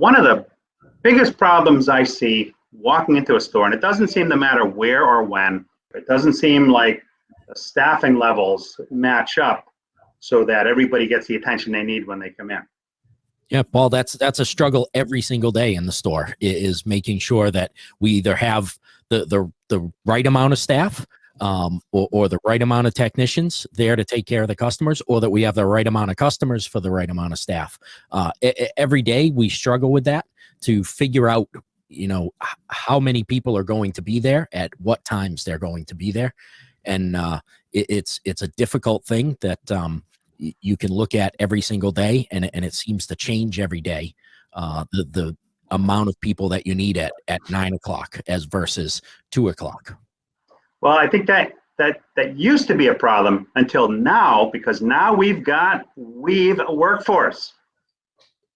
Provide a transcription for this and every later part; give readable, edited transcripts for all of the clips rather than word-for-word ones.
one of the biggest problems I see walking into a store, and it doesn't seem to matter where or when, it doesn't seem like the staffing levels match up so that everybody gets the attention they need when they come in. Yeah, Paul, that's a struggle every single day in the store, is making sure that we either have the right amount of staff or the right amount of technicians there to take care of the customers, or that we have the right amount of customers for the right amount of staff. Every day we struggle with that, to figure out, you know, how many people are going to be there at what times they're going to be there. And it's a difficult thing that you can look at every single day, and it seems to change every day. The amount of people that you need at 9 o'clock as versus 2 o'clock. Well, I think that used to be a problem until now, because now we've got WeaveWorkforce.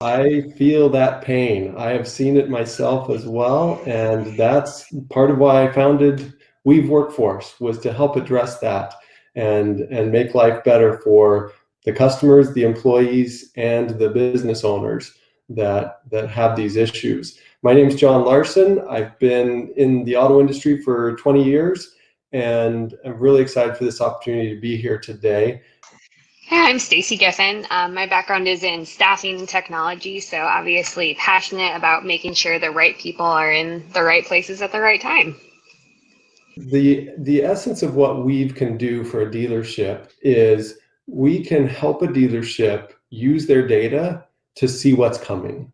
I feel that pain. I have seen it myself as well, and that's part of why I founded WeaveWorkforce, was to help address that and make life better for the customers, the employees, and the business owners that have these issues. My name's John Larson. I've been in the auto industry for 20 years, and I'm really excited for this opportunity to be here today. Hi, I'm Stacey Giffen. My background is in staffing and technology, so obviously passionate about making sure the right people are in the right places at the right time. The essence of what Weave can do for a dealership is we can help a dealership use their data to see what's coming.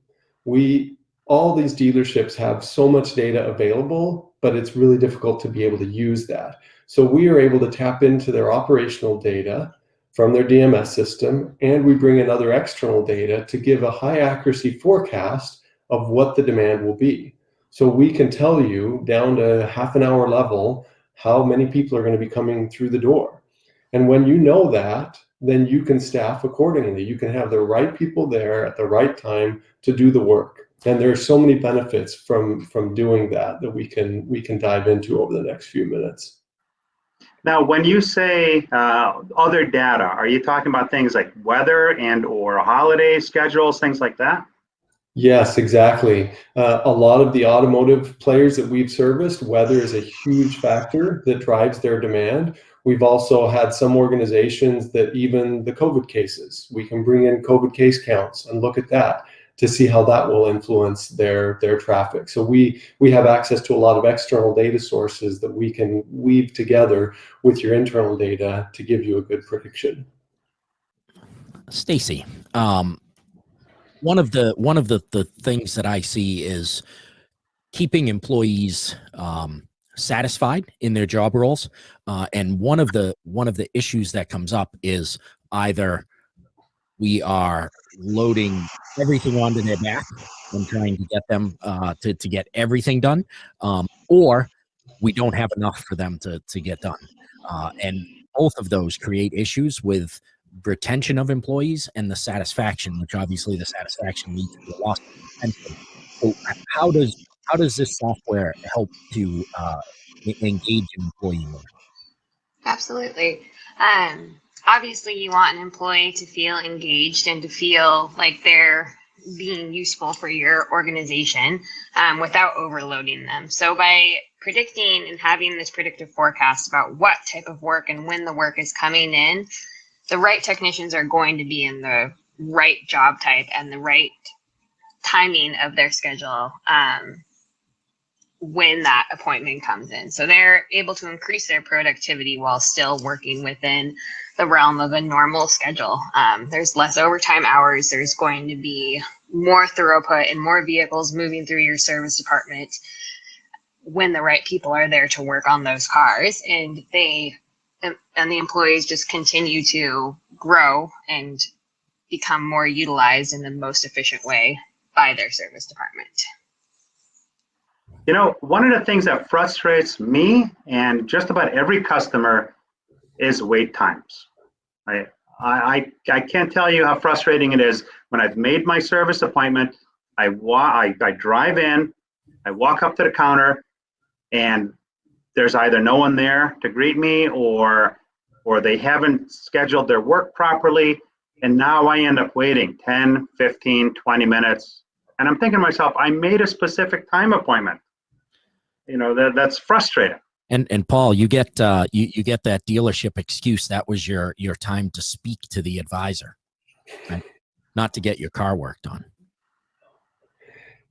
All these dealerships have so much data available, but it's really difficult to be able to use that. So we are able to tap into their operational data from their DMS system, and we bring in other external data to give a high accuracy forecast of what the demand will be. So we can tell you down to half an hour level how many people are going to be coming through the door. And when you know that, then you can staff accordingly. You can have the right people there at the right time to do the work. And there are so many benefits from doing that we can dive into over the next few minutes. Now, when you say other data, are you talking about things like weather and or holiday schedules, things like that? Yes, exactly. A lot of the automotive players that we've serviced, weather is a huge factor that drives their demand. We've also had some organizations that even the COVID cases, we can bring in COVID case counts and look at that to see how that will influence their traffic. So we have access to a lot of external data sources that we can weave together with your internal data to give you a good prediction. Stacey, one of the things that I see is keeping employees satisfied in their job roles, and one of the issues that comes up is either we are loading everything onto their back and trying to get them to get everything done, or we don't have enough for them to get done, and both of those create issues with retention of employees and the satisfaction, which obviously the satisfaction leads to a loss of retention. So how does this software help to engage an employee more? Absolutely. Obviously, you want an employee to feel engaged and to feel like they're being useful for your organization without overloading them. So by predicting and having this predictive forecast about what type of work and when the work is coming in, the right technicians are going to be in the right job type and the right timing of their schedule when that appointment comes in. So they're able to increase their productivity while still working within the realm of a normal schedule. There's less overtime hours. There's going to be more throughput and more vehicles moving through your service department when the right people are there to work on those cars, and the employees just continue to grow and become more utilized in the most efficient way by their service department. You know, one of the things that frustrates me and just about every customer is wait times. I can't tell you how frustrating it is when I've made my service appointment. I drive in, I walk up to the counter, and there's either no one there to greet me, or they haven't scheduled their work properly, and now I end up waiting 10, 15, 20 minutes And I'm thinking to myself, I made a specific time appointment. That's frustrating. And Paul, you get you get that dealership excuse. That was your time to speak to the advisor, right? Not to get your car worked on.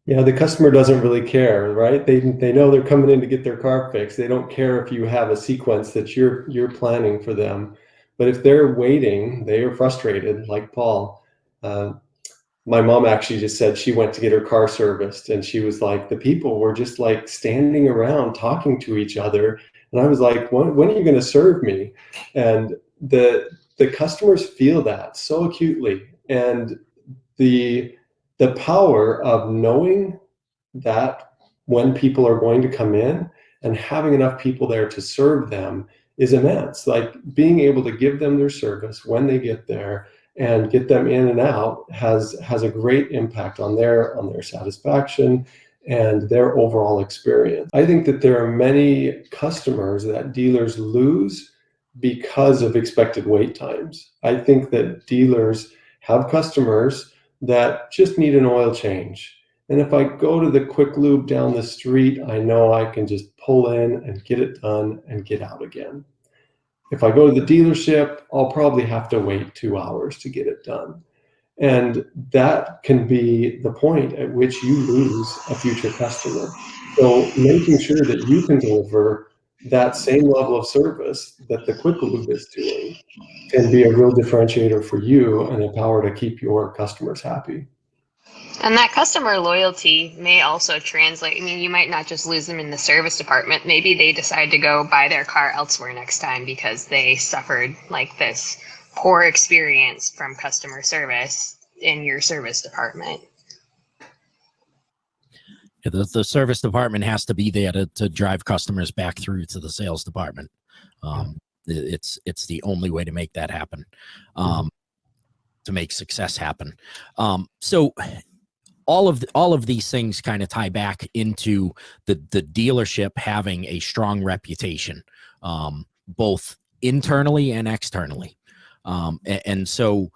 Yeah, the customer doesn't really care, right? They know they're coming in to get their car fixed. They don't care if you have a sequence that you're planning for them. But if they're waiting, they are frustrated, like Paul. My mom actually just said she went to get her car serviced, and she was like, the people were just like standing around talking to each other. And I was like, when are you going to serve me? And the customers feel that so acutely. And the power of knowing that when people are going to come in and having enough people there to serve them is immense. Like being able to give them their service when they get there and get them in and out has a great impact on their satisfaction and their overall experience. I think that there are many customers that dealers lose because of expected wait times. I think that dealers have customers that just need an oil change. And if I go to the quick lube down the street, I know I can just pull in and get it done and get out again. If I go to the dealership, I'll probably have to wait 2 hours to get it done. And that can be the point at which you lose a future customer. So making sure that you can deliver that same level of service that the quick lube is doing can be a real differentiator for you and a power to keep your customers happy. And that customer loyalty may also translate. I mean, you might not just lose them in the service department. Maybe they decide to go buy their car elsewhere next time because they suffered like this poor experience from customer service in your service department. The service department has to be there to drive customers back through to the sales department. It's the only way to make that happen, to make success happen. So all of these things kind of tie back into the dealership having a strong reputation, both internally and externally. And so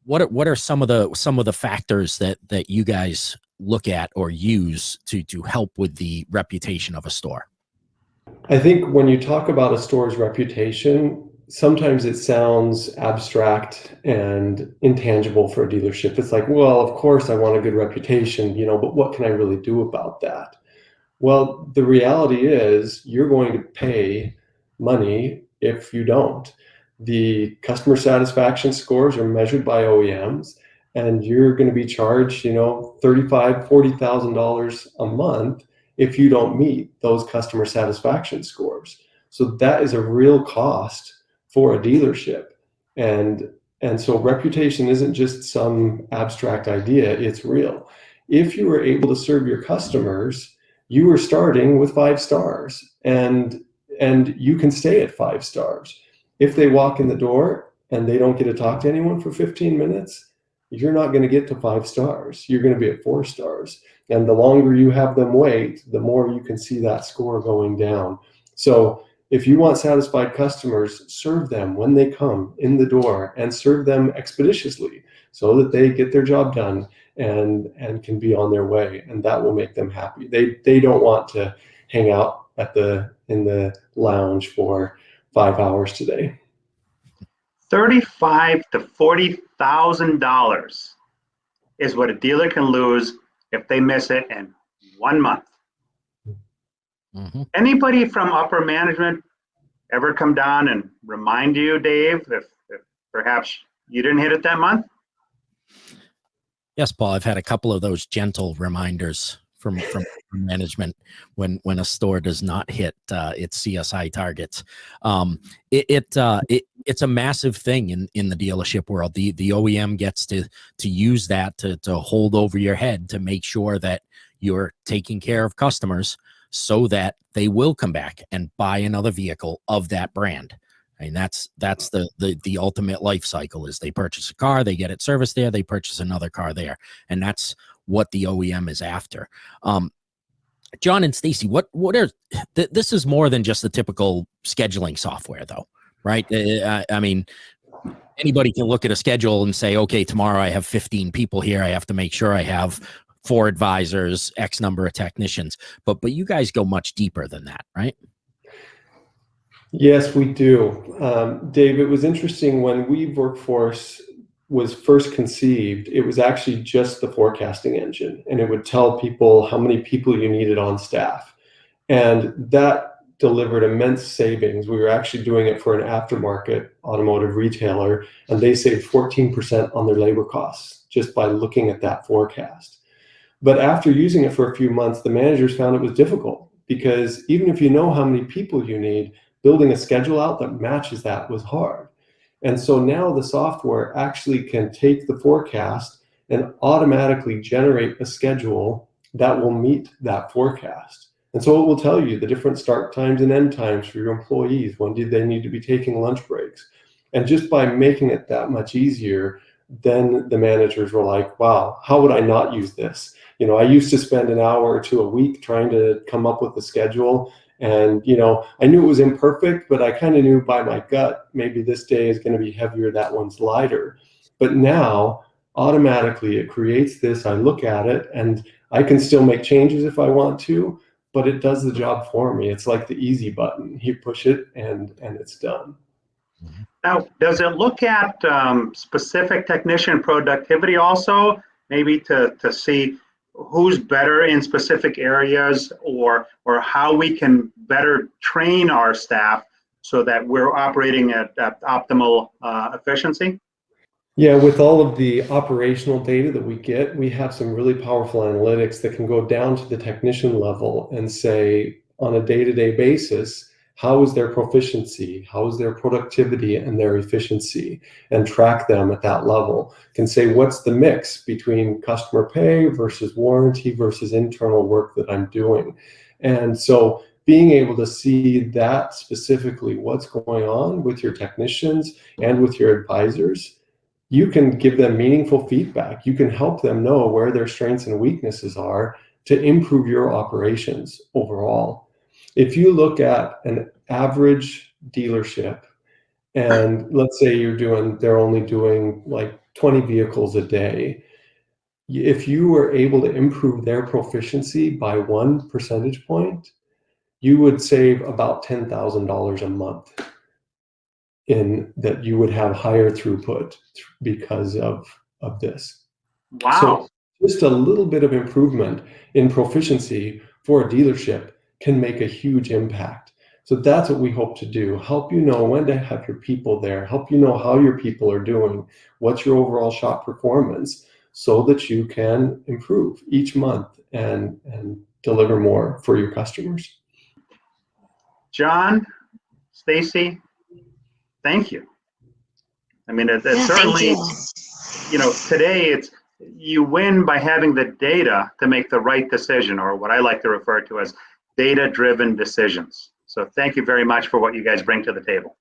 what are some of the factors that you guys look at or use to help with the reputation of a store? I think when you talk about a store's reputation, sometimes it sounds abstract and intangible for a dealership. It's like, well, of course I want a good reputation, but what can I really do about that? Well, the reality is you're going to pay money if you don't. The customer satisfaction scores are measured by OEMs, and you're going to be charged, $35,000, $40,000 a month if you don't meet those customer satisfaction scores. So that is a real cost for a dealership. And so reputation isn't just some abstract idea, it's real. If you were able to serve your customers, you were starting with 5 stars, and you can stay at 5 stars. If they walk in the door and they don't get to talk to anyone for 15 minutes, you're not going to get to 5 stars. You're going to be at 4 stars. And the longer you have them wait, the more you can see that score going down. So if you want satisfied customers, serve them when they come in the door and serve them expeditiously so that they get their job done and can be on their way, and that will make them happy. They don't want to hang out in the lounge for 5 hours today. $35,000 to $40,000 is what a dealer can lose if they miss it in 1 month. Mm-hmm. Anybody from upper management ever come down and remind you, Dave, if perhaps you didn't hit it that month? Yes, Paul, I've had a couple of those gentle reminders from management when a store does not hit its CSI targets. It's a massive thing in the dealership world. The OEM gets to use that to hold over your head to make sure that you're taking care of customers so that they will come back and buy another vehicle of that brand. I mean, that's the ultimate life cycle is they purchase a car, they get it serviced there, they purchase another car there. And that's what the OEM is after. John and Stacey, what are, this is more than just the typical scheduling software though, right? I mean, Anybody can look at a schedule and say, okay, tomorrow I have 15 people here. I have to make sure I have 4 advisors, X number of technicians. But you guys go much deeper than that, right? Yes, we do. Dave, it was interesting when WeaveWorkforce was first conceived, it was actually just the forecasting engine, and it would tell people how many people you needed on staff. And that delivered immense savings. We were actually doing it for an aftermarket automotive retailer, and they saved 14% on their labor costs just by looking at that forecast. But after using it for a few months, the managers found it was difficult, because even if you know how many people you need, building a schedule out that matches that was hard. And so now the software actually can take the forecast and automatically generate a schedule that will meet that forecast. And so it will tell you the different start times and end times for your employees. When did they need to be taking lunch breaks? And just by making it that much easier, then the managers were like, wow, how would I not use this? You know, I used to spend an hour or two a week trying to come up with a schedule. And, you know, I knew it was imperfect, but I kind of knew by my gut, maybe this day is going to be heavier, that one's lighter. But now, automatically, it creates this. I look at it, and I can still make changes if I want to, but it does the job for me. It's like the easy button. You push it, and it's done. Now, does it look at specific technician productivity also, maybe to see who's better in specific areas, or how we can better train our staff so that we're operating at optimal efficiency? Yeah, with all of the operational data that we get, we have some really powerful analytics that can go down to the technician level and say, on a day-to-day basis, how is their proficiency, how is their productivity and their efficiency, and track them at that level. Can say, what's the mix between customer pay versus warranty versus internal work that I'm doing. And so being able to see that specifically, what's going on with your technicians and with your advisors, you can give them meaningful feedback. You can help them know where their strengths and weaknesses are to improve your operations overall. If you look at an average dealership, and let's say they're only doing like 20 vehicles a day, if you were able to improve their proficiency by 1 percentage point, you would save about $10,000 a month in that you would have higher throughput because of this. Wow. So just a little bit of improvement in proficiency for a dealership can make a huge impact. So that's what we hope to do. Help you know when to have your people there, help you know how your people are doing, what's your overall shop performance, so that you can improve each month and deliver more for your customers. John, Stacey, thank you. I mean, it's certainly, you know, today you win by having the data to make the right decision, or what I like to refer to as data-driven decisions. So thank you very much for what you guys bring to the table.